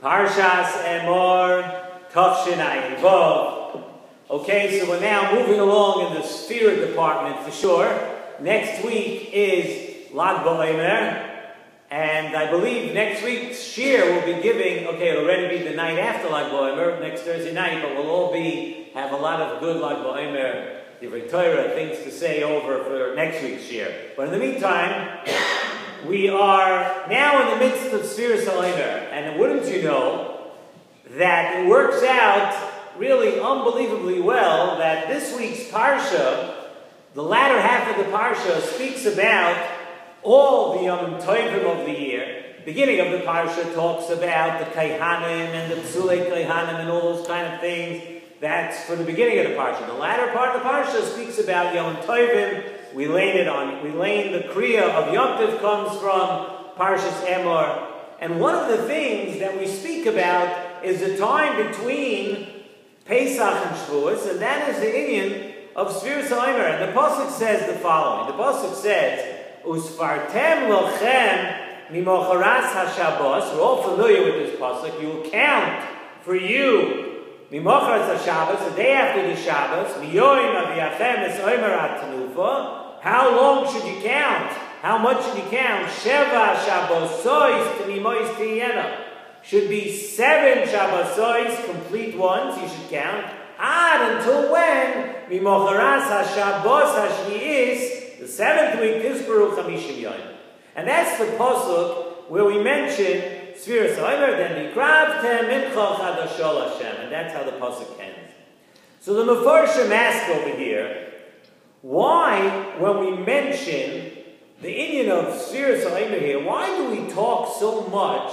Parshas Emor Tafshin Ayin Vav. Okay, so we're now moving along in the Sphere department for sure. Next week is Lag BaOmer, and I believe next week's Shir will be giving, okay, it'll already be the night after Lag BaOmer, next Thursday night, but we'll all have a lot of good Lag BaOmer, Divrei Torah, things to say over for next week's Shir. But in the meantime, we are now in the midst of Nesivos Shalom Emor, and wouldn't you know that it works out really unbelievably well that this week's Parsha, the latter half of the Parsha, speaks about all the Yom Tovim of the year. The beginning of the Parsha talks about the Kaihanim and the Psulei Kaihanim and all those kind of things. That's for the beginning of the Parsha. The latter part of the Parsha speaks about Yom Tovim. We lay the Kriya of Yom Tov comes from Parshas Emor. And one of the things that we speak about is the time between Pesach and Shavuos, and that is the inyan of Nesivos Shalom Emor. And the pasuk says the following. The pasuk says, "Usfartem lochem mimocharas haShabbos." We're all familiar with this pasuk. You will count for you mimocharas haShabbos, the day after the Shabbos. Miyoim aviachem es omer atanufa. How long should you count? How much should you count? Sheva Shabbosois Tanimois Tiyena. Should be 7 Shabbosois, complete ones, you should count. Until when? Mimocharas HaShabbos HaShvi'is, the 7th week, Tisperu Chamishim Yoim. And that's the pasuk where we mention Nesivos Shalom Emor, then Mikravtem Mincha Chadashol Hashem. And that's how the pasuk ends. So the Mefarshim ask over here, why, when we mention the inyan of Nesivos Shalom Emor here, why do we talk so much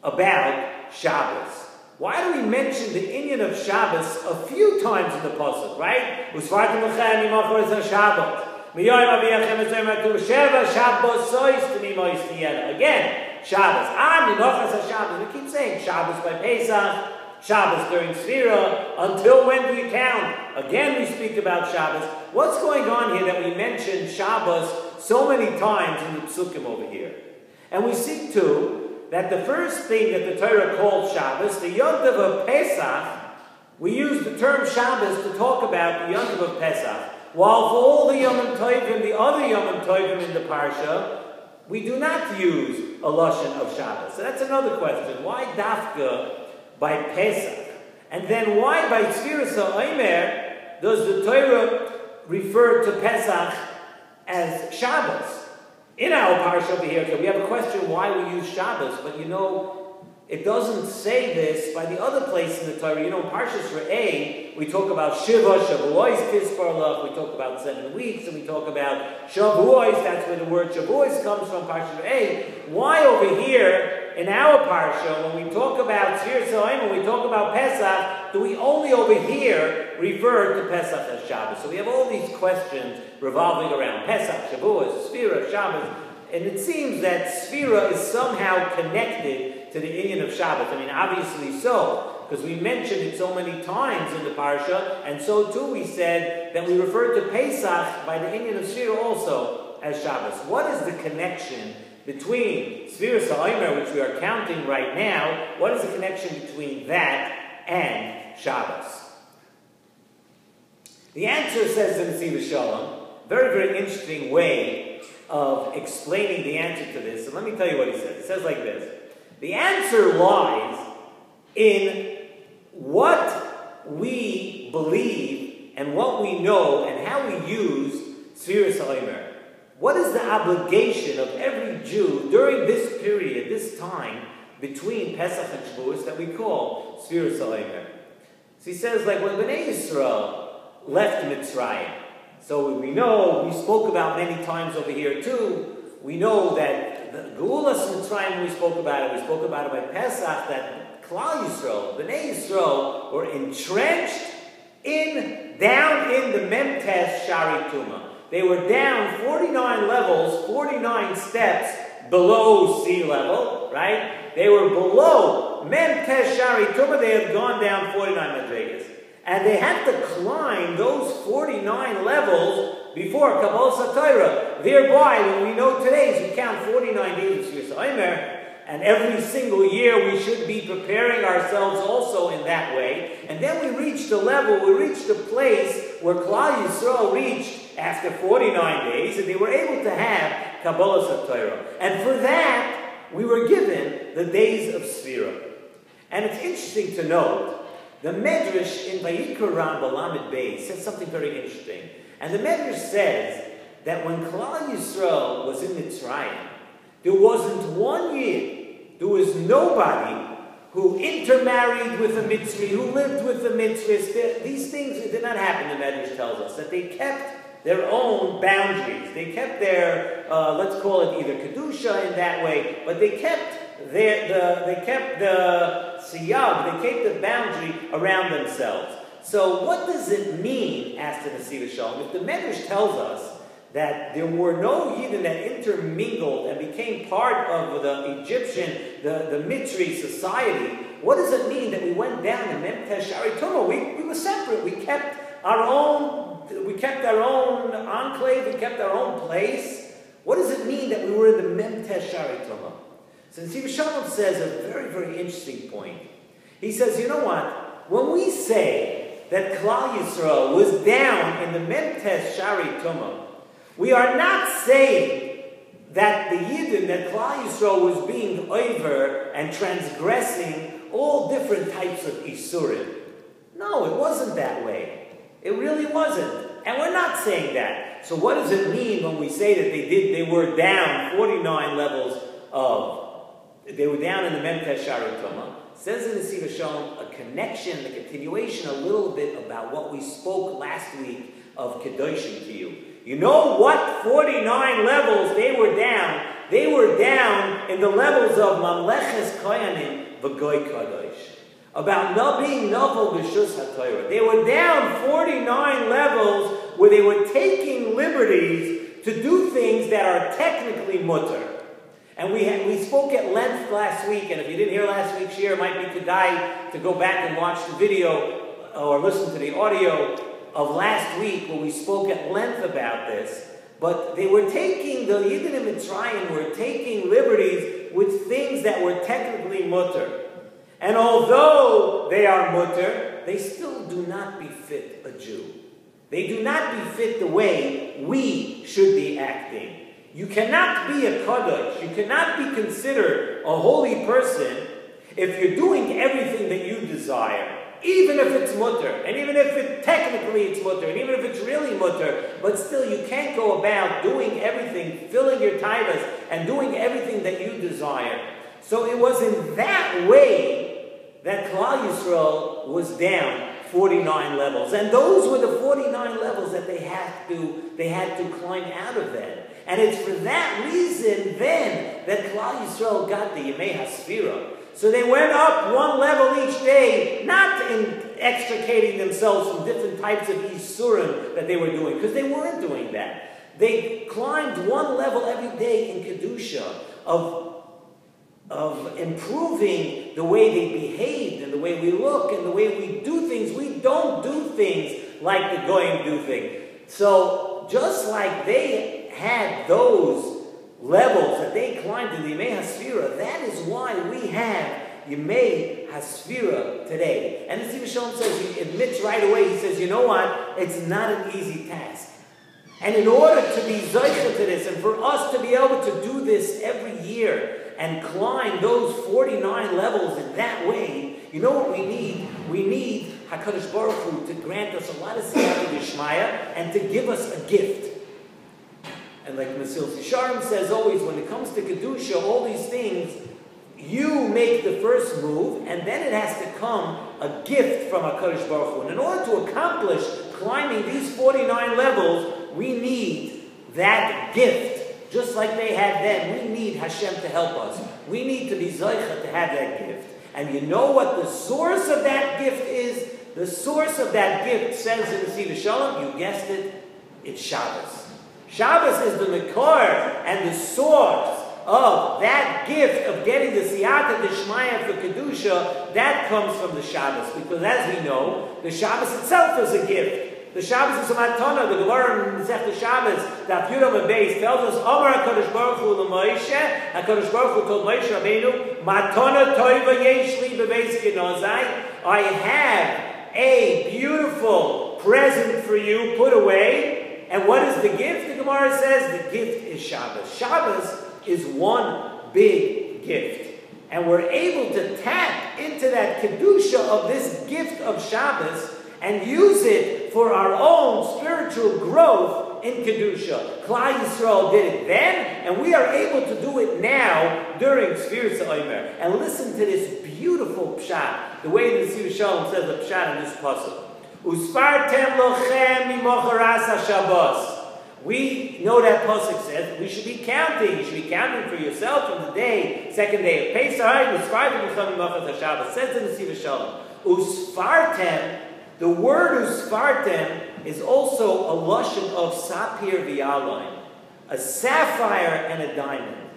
about Shabbos? Why do we mention the inyan of Shabbos a few times in the pasuk, right? Usfartem lochem mimocharas haShabbos. Miyoim aviachem es omer atanufa. Sheva Shabbosois tanimois tiyena. Again, Shabbos. Mimocharas haShabbos. We keep saying Shabbos by Pesach, Shabbos during Sfira. Until when do we count? Again, we speak about Shabbos. What's going on here that we mention Shabbos so many times in the Psukim over here? And we see too that the first thing that the Torah called Shabbos, the Yom Tov of Pesach, we use the term Shabbos to talk about the Yom Tov of Pesach. While for all the Yom Tovim, the other Yom Tovim in the Parsha, we do not use a lashon of Shabbos. So that's another question. Why dafka by Pesach? And then why by Nesivos Shalom Emor does the Torah refer to Pesach as Shabbos? In our parsha over here, we have a question why we use Shabbos, but you know, it doesn't say this by the other place in the Torah. You know, in Parshas Re'eh, we talk about Shiva, Shavuos, Kisparlach, we talk about 7 weeks, and we talk about Shavuos, that's where the word Shavuos comes from, Parshas Re'eh. Why over here, in our parsha, when we talk about Nesivos Shalom Emor, when we talk about Pesach, do we only over here refer to Pesach as Shabbos? So we have all these questions revolving around Pesach, Shavuos, Sfira, Shabbos, and it seems that Sfira is somehow connected to the inyan of Shabbos. I mean, obviously so, because we mentioned it so many times in the parsha, and so too we said that we refer to Pesach by the inyan of Sfira also as Shabbos. What is the connection between Nesivos Shalom Emor, which we are counting right now? What is the connection between that and Shabbos? The answer, says in Nesivos Shalom, very, very interesting way of explaining the answer to this. And let me tell you what he says. It says like this. The answer lies in what we believe and what we know and how we use Nesivos Shalom Emor. What is the obligation of every Jew during this period, this time, between Pesach and Shavuos that we call Nesivos Shalom Emor? So he says, like when Bnei Yisrael left Mitzrayim, so we know, we spoke about many times over here too, we know that the Geulas Mitzrayim, we spoke about it by Pesach, that Klal Yisrael, Bnei Yisrael, were entrenched down in the Memtes Shari Tumah. They were down 49 levels, 49 steps below sea level, right? They were below Memtes Shari Tumah. They had gone down 49 madrigas. And they had to climb those 49 levels before Kabbalah Torah. Thereby, when we know today, as we count 49 days of Nesivos Shalom Emor, And every single year we should be preparing ourselves also in that way. And then we reached a level, we reached a place where Klal Yisrael reached after 49 days, and they were able to have Kabbalas HaTorah. And for that, we were given the days of Sfira. And it's interesting to note, the Medrash in Vayikra Balamed Beis says something very interesting. And the Medrash says that when Klal Yisrael was in Mitzrayim, there wasn't one year, there was nobody who intermarried with a Mitzri, who lived with the Mitzris. These things did not happen, the Medrash tells us, that they kept their own boundaries. They kept their, let's call it either Kedusha in that way, but they kept the siyag, they kept the boundary around themselves. So what does it mean, asked the Nesivos Shalom? If the Medrash tells us that there were no Yidden that intermingled and became part of the Egyptian, the Mitzri society, what does it mean that we went down in Memtesh Shari Tumah? We were separate. We kept our own enclave, we kept our own place. What does it mean that we were in the Memtesh Shari Tumah? So Nesivos Shalom says a very, very interesting point. He says, you know what? When we say that Klal Yisrael was down in the Memtesh Shari Tumah, we are not saying that the Yidden, that Klal Yisrael was being over and transgressing all different types of Isurim. No, it wasn't that way. It really wasn't. And we're not saying that. So what does it mean when we say that they were down 49 levels they were down in the Memtesh Shari Tumah? Says in the Nesivos Shalom a connection, a continuation a little bit about what we spoke last week of Kedoshim to you. You know what 49 levels they were down? They were down in the levels of Mamleches Koyanim v'Goy Kadosh. About not being Novel B'Shus HaTorah. They were down 49 levels where they were taking liberties to do things that are technically mutter. And we spoke at length last week, and if you didn't hear last week's share, it might be kedai to go back and watch the video or listen to the audio of last week where we spoke at length about this. But they were taking, the Yidden in Mitzrayim were taking liberties with things that were technically mutter. And although they are mutter, they still do not befit a Jew. They do not befit the way we should be acting. You cannot be a Kadosh, you cannot be considered a holy person if you're doing everything that you desire. Even if it's mutter, and even if technically it's mutter, and even if it's really mutter, but still you can't go about doing everything, filling your taivas, and doing everything that you desire. So it was in that way that Klal Yisrael was down 49 levels. And those were the 49 levels that they had to climb out of then. And it's for that reason then that Klal Yisrael got the Yemei HaSfira. So they went up one level each day, not in extricating themselves from different types of Isurim that they were doing, because they weren't doing that. They climbed one level every day in Kedusha of improving the way they behaved and the way we look and the way we do things. We don't do things like the Goyim do things. So just like they had those levels that they climbed in the Yemei HaSfira, that is why we have Yemei HaSfira today. And the Nesivos Shalom says, he admits right away, he says, you know what? It's not an easy task. And in order to be zocheh to this, and for us to be able to do this every year and climb those 49 levels in that way, you know what we need? We need HaKadosh Baruch Hu to grant us a lot of siyata d'shmaya and to give us a gift. And like Nesivos Shalom says always, when it comes to Kedusha, all these things, you make the first move, and then it has to come a gift from HaKadosh Baruch Hu. And in order to accomplish climbing these 49 levels, we need that gift. Just like they had then, we need Hashem to help us. We need to be zocheh to have that gift. And you know what the source of that gift is? The source of that gift, says in the Nesivos Shalom, you guessed it, it's Shabbos. Shabbos is the Makor and the source of that gift of getting the siyata d'shmaya for Kedusha. That comes from the Shabbos, because as we know, the Shabbos itself is a gift. The Shabbos is a matana. The Gemara in the Shabbos, that Yudam and Beis tells us, Amar HaKadosh Baruch Hu l'Moshe, HaKadosh Baruch Hu told Moshe Rabbeinu, matana toiva yesh li bebeis genozai. I have a beautiful present for you, put away. And what is the gift? The Gemara says the gift is Shabbos. Shabbos is one big gift. And we're able to tap into that Kedusha of this gift of Shabbos and use it for our own spiritual growth in Kedusha. Klal Yisrael did it then, and we are able to do it now during Nesivos Shalom Emor. And listen to this beautiful pshat, the way the Nesivos Shalom says the pshat in this pasuk. Usfartem lochem mimocharas haShabbos. We know that pasuk says we should be counting. You should be counting for yourself from the day, second day of Pesach. Usfartem lochem mimocharas haShabbos. Says in the Nesivos Shalom. Usfartem. The word usfartem is also a lashon of sapir v'yalon, a sapphire and a diamond.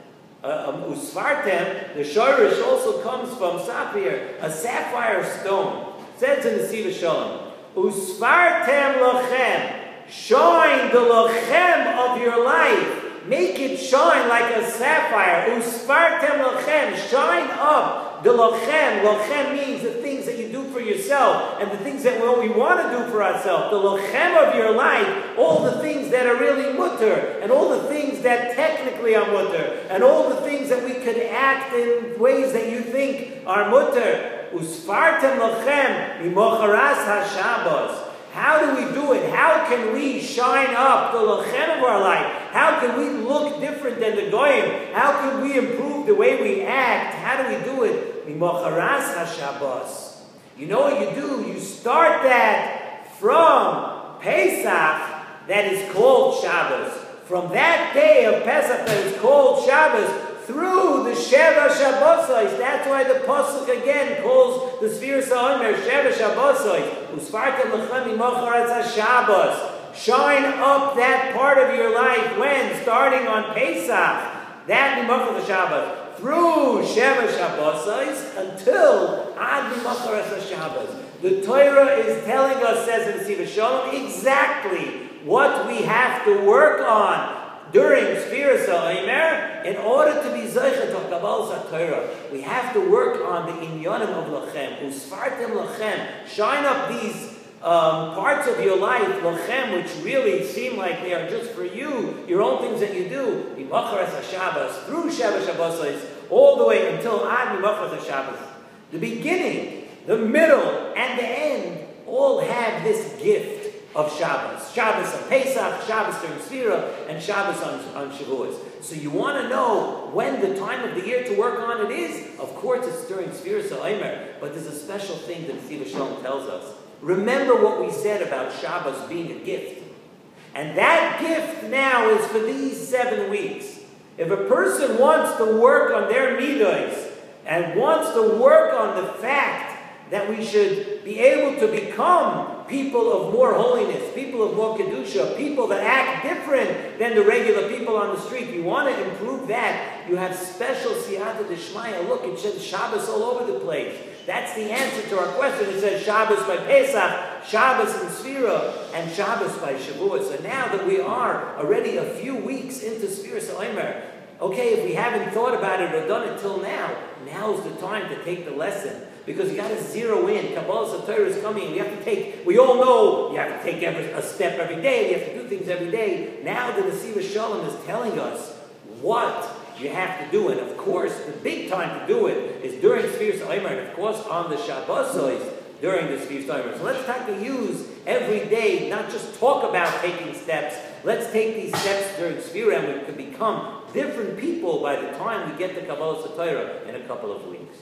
Usfartem, the shorish also comes from sapir, a sapphire stone. It says in the Nesivos Shalom, usfartem lochem, shine the lochem of your life. Make it shine like a sapphire. Usfartem lochem, shine up. The lochem, lochem means the things that you do for yourself and the things that we want to do for ourselves. The lochem of your life, all the things that are really mutter, and all the things that technically are mutter, and all the things that we could act in ways that you think are mutter. Usfartem lochem mimocharas haShabbos. How do we do it? How can we shine up the lochem of our life? How can we look different than the goyim? How can we improve the way we act? How do we do it? Mimocharas haShabbos. You know what you do? You start that from Pesach, that is called Shabbos. From that day of Pesach that is called Shabbos, through the Sheva Shabbosos. That's why the pasuk again calls the Nesivos Shalom Emor Sheva Shabbosos. Usfartem lochem mimocharas haShabbos. Shine up that part of your life when? Starting on Pesach. That mimocharas haShabbos. Through Sheva Shabbosos until ad mimocharas haShabbos. The Torah is telling us, says in the Nesivos Shalom, exactly what we have to work on during Nesivos Shalom Emor, in order to be Zoche to Kabbalas HaTorah. We have to work on the inyanim of lochem. Usfartem lochem. Shine up these parts of your life, lochem, which really seem like they are just for you, your own things that you do. Mimocharas haShabbos, through Sheva Shabbosos, all the way until ad mimocharas haShabbos. The beginning, the middle, and the end all have this gift of Shabbos. Shabbos on Pesach, Shabbos during Sfira, and Shabbos on Shavuos. So you want to know when the time of the year to work on it is? Of course it's during Nesivos Shalom Emor, but there's a special thing that Nesivos Shalom tells us. Remember what we said about Shabbos being a gift. And that gift now is for these 7 weeks. If a person wants to work on their midos, and wants to work on the fact that we should be able to become people of more holiness, people of more Kedusha, people that act different than the regular people on the street. You want to improve that, you have special siyata d'shmaya. Look, it says Shabbos all over the place. That's the answer to our question. It says Shabbos by Pesach, Shabbos in Sfira, and Shabbos by Shavuot. So now that we are already a few weeks into Nesivos Shalom Emor, okay, if we haven't thought about it or done it till now, now's the time to take the lesson. Because you got to zero in. Kabbalas HaTorah is coming. We all know you have to take a step every day. You have to do things every day. Now the Nesivos Shalom is telling us what you have to do. And of course, the big time to do it is during Nesivos Shalom Emor, and of course on the Shabbosos during the Nesivos Shalom Emor. So let's try to use every day, not just talk about taking steps. Let's take these steps during Sfira, and we can become different people by the time we get to Kabbalas HaTorah in a couple of weeks.